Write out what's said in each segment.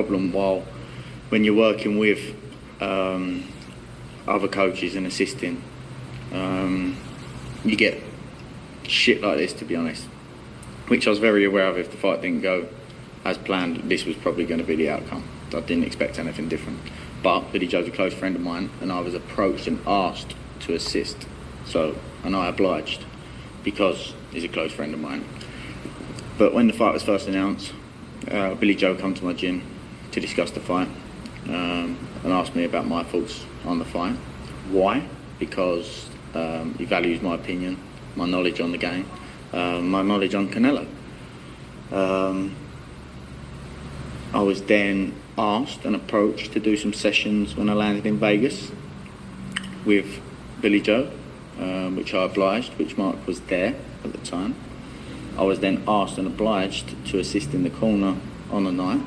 problem when you're working with other coaches and assisting. You get shit like this, to be honest, which I was very aware of. If the fight didn't go as planned, this was probably going to be the outcome. I didn't expect anything different. But Billy Joe's a close friend of mine, and I was approached and asked to assist. And I obliged because he's a close friend of mine. But when the fight was first announced, Billy Joe came to my gym to discuss the fight and asked me about my thoughts on the fight. Why? Because he values my opinion, my knowledge on the game, my knowledge on Canelo. I was then asked and approached to do some sessions when I landed in Vegas with Billy Joe, which I obliged, which Mark was there at the time. I was then asked and obliged to assist in the corner on the night.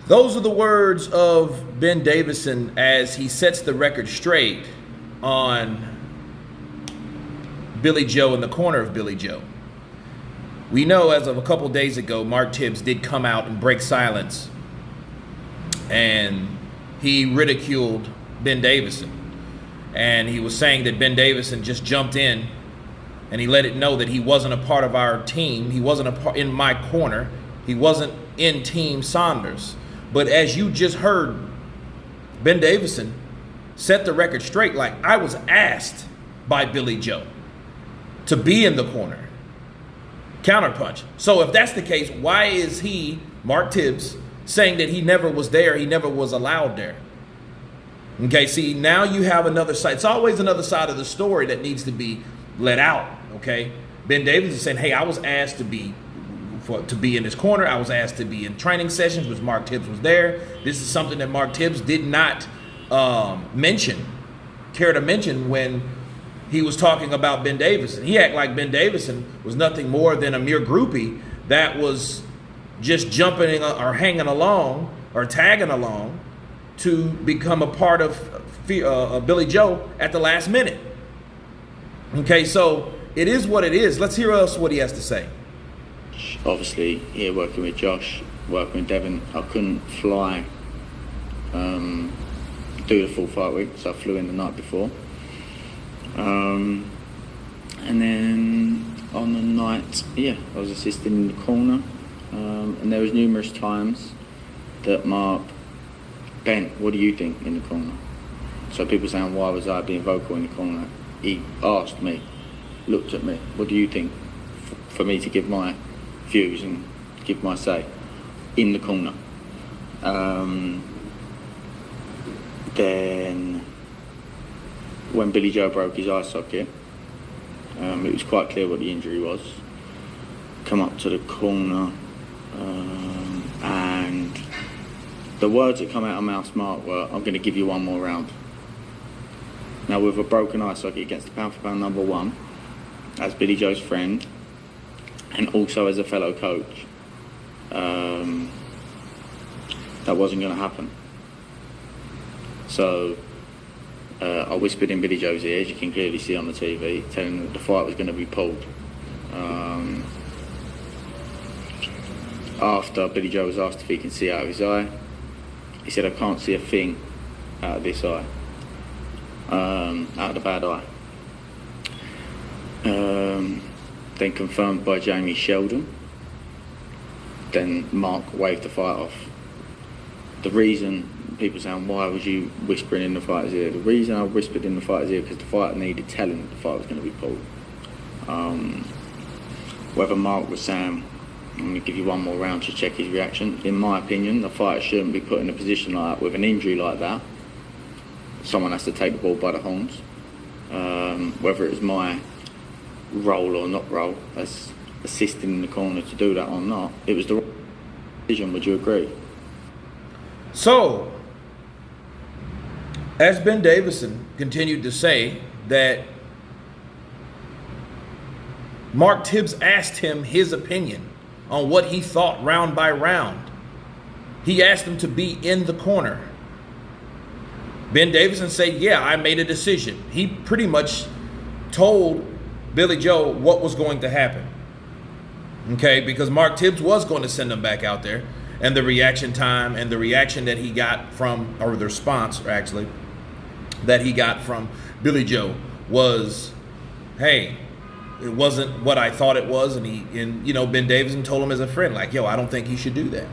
Those are the words of Ben Davison as he sets the record straight on Billy Joe in the corner of Billy Joe. We know as of a couple days ago, Mark Tibbs did come out and break silence, and he ridiculed Ben Davison. And he was saying that Ben Davison just jumped in and he let it know that he wasn't a part of our team. He wasn't in my corner. He wasn't in Team Saunders. But as you just heard, Ben Davison set the record straight. Like, I was asked by Billy Joe to be in the corner. Counterpunch. So if that's the case, why is he, Mark Tibbs, saying that he never was there, he never was allowed there? Okay, see, now you have another side. It's always another side of the story that needs to be let out, okay? Ben Davis is saying, hey, I was asked to be in this corner. I was asked to be in training sessions, which Mark Tibbs was there. This is something that Mark Tibbs did not care to mention when he was talking about Ben Davison. He acted like Ben Davison was nothing more than a mere groupie that was just jumping or hanging along or tagging along to become a part of Billy Joe at the last minute. Okay, so it is what it is. Let's hear else what he has to say. Obviously, here working with Josh, working with Devin, I couldn't fly, do the full fight week, so I flew in the night before. And then on the night, I was assisting in the corner, and there was numerous times that Mark, Ben, what do you think in the corner? So people saying, why was I being vocal in the corner? He asked me, looked at me, what do you think? For me to give my views and give my say in the corner. Then when Billy Joe broke his eye socket, it was quite clear what the injury was. Come up to the corner, and the words that come out of mouth Mark were, I'm going to give you one more round. Now, with a broken eye socket against the pound-for-pound number one, as Billy Joe's friend, and also as a fellow coach, that wasn't going to happen. So I whispered in Billy Joe's ear, as you can clearly see on the TV, telling him that the fight was going to be pulled. After Billy Joe was asked if he can see out of his eye, he said, I can't see a thing out of this eye, out of the bad eye. Then confirmed by Jamie Sheldon. Then Mark waved the fight off. The reason, people saying, why was you whispering in the fighter's ear? The reason I whispered in the fighter's ear because the fighter needed telling that the fight was going to be pulled. Whether Mark was saying, I'm going to give you one more round to check his reaction, in my opinion, the fighter shouldn't be put in a position like that with an injury like that. Someone has to take the ball by the horns. Whether it was my role or not role as assisting in the corner to do that or not, it was the right decision. Would you agree? So, as Ben Davison continued to say that Mark Tibbs asked him his opinion on what he thought round by round. He asked him to be in the corner. Ben Davison said, yeah, I made a decision. He pretty much told Billy Joe what was going to happen. Okay, because Mark Tibbs was going to send him back out there, and the reaction time and the reaction that he got from, or the response actually, that he got from Billy Joe was, hey, it wasn't what I thought it was, and Ben Davison told him as a friend, like, yo, I don't think he should do that.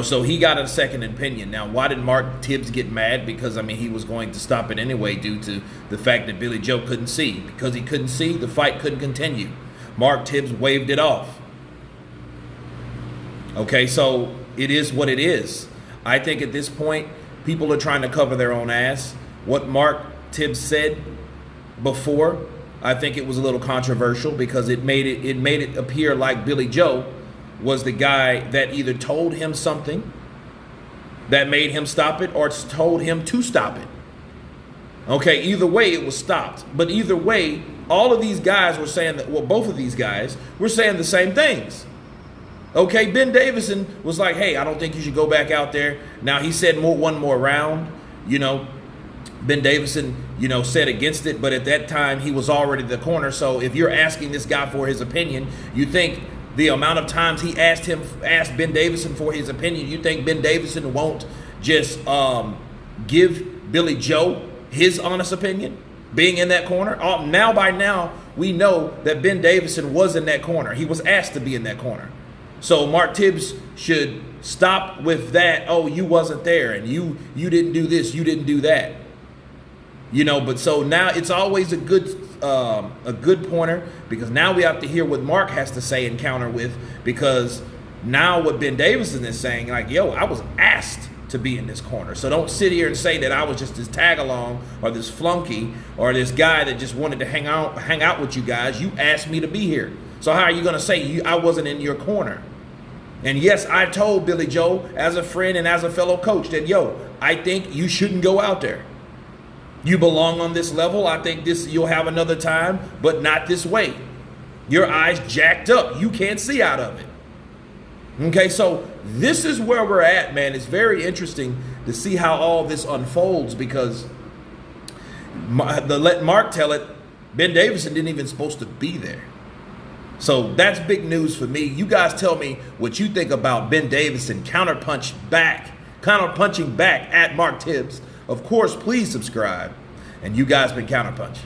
So he got a second opinion. Now, why did Mark Tibbs get mad? Because, he was going to stop it anyway due to the fact that Billy Joe couldn't see. Because he couldn't see, the fight couldn't continue. Mark Tibbs waved it off. Okay, so it is what it is. I think at this point, people are trying to cover their own ass. What Mark Tibbs said before, I think it was a little controversial because it made it appear like Billy Joe was the guy that either told him something that made him stop it or told him to stop it. Okay, either way it was stopped. But either way, all of these guys were saying that, well, both of these guys were saying the same things. Okay, Ben Davison was like, hey, I don't think you should go back out there. Now, he said one more round. Ben Davison, said against it, but at that time he was already the corner. So if you're asking this guy for his opinion, you think the amount of times he asked Ben Davison for his opinion, you think Ben Davison won't just give Billy Joe his honest opinion, being in that corner? By now, we know that Ben Davison was in that corner. He was asked to be in that corner. So Mark Tibbs should stop with that, oh, you wasn't there, and you didn't do this, you didn't do that. But so now it's always a good pointer, because now we have to hear what Mark has to say and counter with, because now what Ben Davison is saying, like, yo, I was asked to be in this corner. So don't sit here and say that I was just this tag along or this flunky or this guy that just wanted to hang out with you guys. You asked me to be here. So how are you going to say I wasn't in your corner? And yes, I told Billy Joe as a friend and as a fellow coach that, yo, I think you shouldn't go out there. You belong on this level. I think you'll have another time, but not this way. Your eyes jacked up. You can't see out of it. Okay, so this is where we're at, man. It's very interesting to see how all this unfolds, because let Mark tell it, Ben Davison didn't even supposed to be there. So that's big news for me. You guys tell me what you think about Ben Davison counterpunching back at Mark Tibbs. Of course, please subscribe. And you guys been Counterpunch.